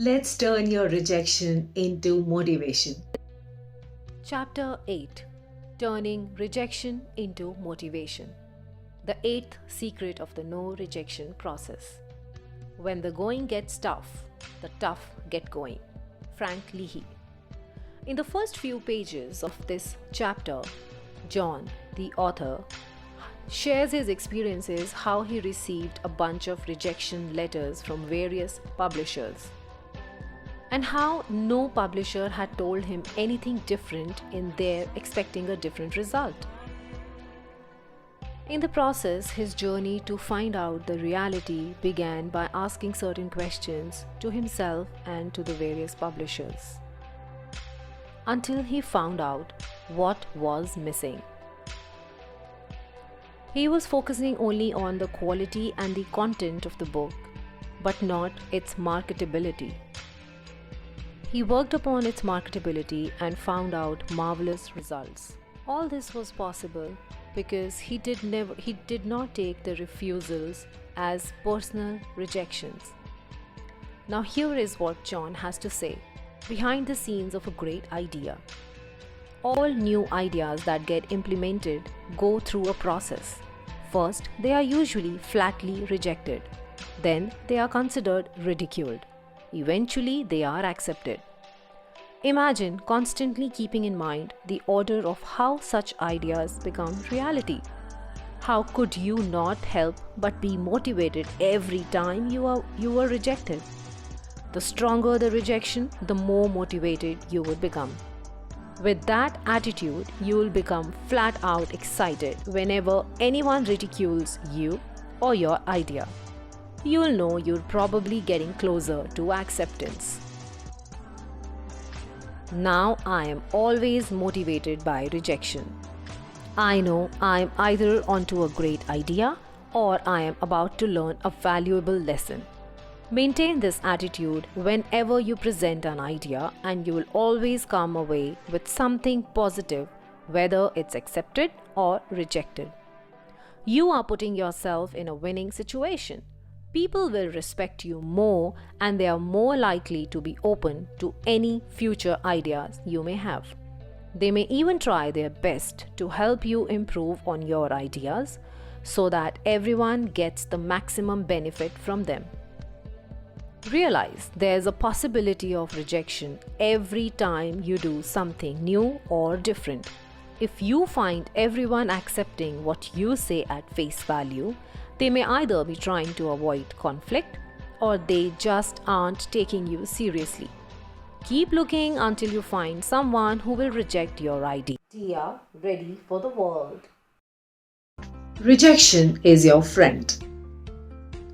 Let's turn your rejection into motivation. Chapter 8: Turning Rejection into Motivation. The eighth secret of the no rejection process. When the going gets tough, the tough get going. Frank Leahy. In the first few pages of this chapter, John, the author, shares his experiences how he received a bunch of rejection letters from various publishers, and how no publisher had told him anything different in their expecting a different result. In the process, his journey to find out the reality began by asking certain questions to himself and to the various publishers, until he found out what was missing. He was focusing only on the quality and the content of the book, but not its marketability. He worked upon its marketability and found out marvelous results. All this was possible because he did not take the refusals as personal rejections. Now here is what John has to say behind the scenes of a great idea. All new ideas that get implemented go through a process. First, they are usually flatly rejected. Then they are considered ridiculed. Eventually, they are accepted. Imagine constantly keeping in mind the order of how such ideas become reality. How could you not help but be motivated every time you were rejected? The stronger the rejection, the more motivated you would become. With that attitude, you will become flat out excited whenever anyone ridicules you or your idea. You will know you're probably getting closer to acceptance. Now I am always motivated by rejection. I know I am either onto a great idea or I am about to learn a valuable lesson. Maintain this attitude whenever you present an idea, and you will always come away with something positive, whether it's accepted or rejected. You are putting yourself in a winning situation. People will respect you more, and they are more likely to be open to any future ideas you may have. They may even try their best to help you improve on your ideas so that everyone gets the maximum benefit from them. Realize there's a possibility of rejection every time you do something new or different. If you find everyone accepting what you say at face value, they may either be trying to avoid conflict or they just aren't taking you seriously. Keep looking until you find someone who will reject your idea ready for the world. Rejection is your friend.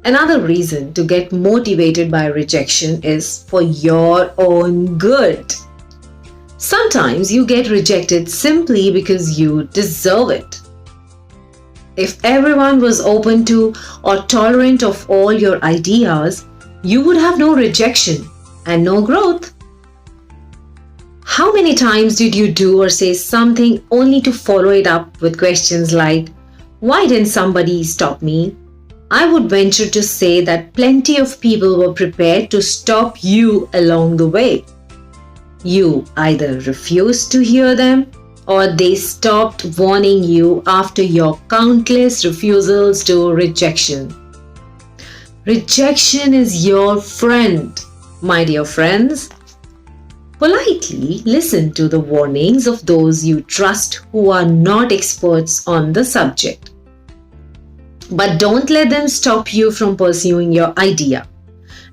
Another reason to get motivated by rejection is for your own good. Sometimes you get rejected simply because you deserve it. If everyone was open to or tolerant of all your ideas, you would have no rejection and no growth. How many times did you do or say something only to follow it up with questions like, "Why didn't somebody stop me?" I would venture to say that plenty of people were prepared to stop you along the way. You either refused to hear them or they stopped warning you after your countless refusals to rejection. Rejection is your friend, my dear friends. Politely listen to the warnings of those you trust who are not experts on the subject. But don't let them stop you from pursuing your idea.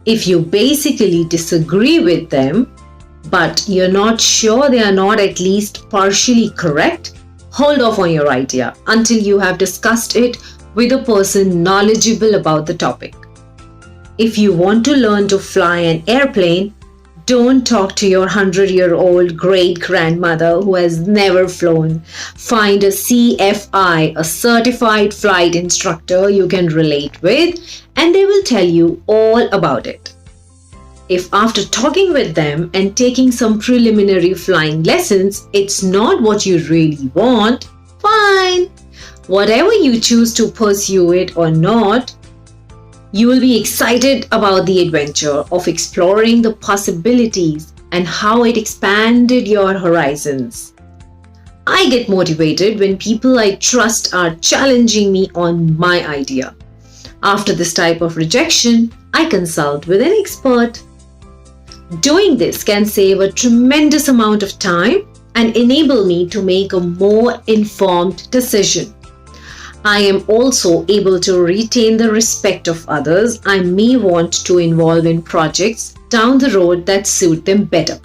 If you basically disagree with them, but you're not sure they are not at least partially correct, hold off on your idea until you have discussed it with a person knowledgeable about the topic. If you want to learn to fly an airplane, don't talk to your 100-year-old great-grandmother who has never flown. Find a CFI, a certified flight instructor you can relate with, and they will tell you all about it. If after talking with them and taking some preliminary flying lessons, it's not what you really want, fine. Whatever you choose to pursue it or not, You will be excited about the adventure of exploring the possibilities and how it expanded your horizons. I get motivated when people I trust are challenging me on my idea. After this type of rejection, I consult with an expert. Doing this can save a tremendous amount of time and enable me to make a more informed decision. I am also able to retain the respect of others I may want to involve in projects down the road that suit them better.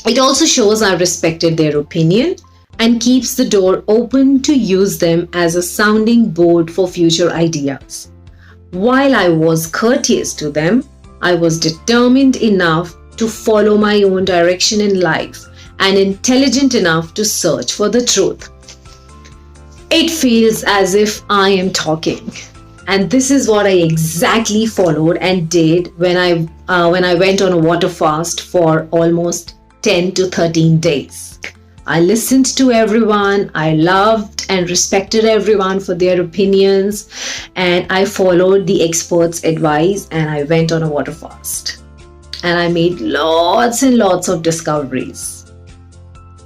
It also shows I respected their opinion and keeps the door open to use them as a sounding board for future ideas. While I was courteous to them, I was determined enough to follow my own direction in life and intelligent enough to search for the truth. It feels as if I am talking. And this is what I exactly followed and did when I went on a water fast for almost 10 to 13 days. I listened to everyone. I loved and respected everyone for their opinions, and I followed the experts' advice and I went on a water fast. And I made lots and lots of discoveries.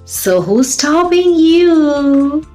So who's stopping you?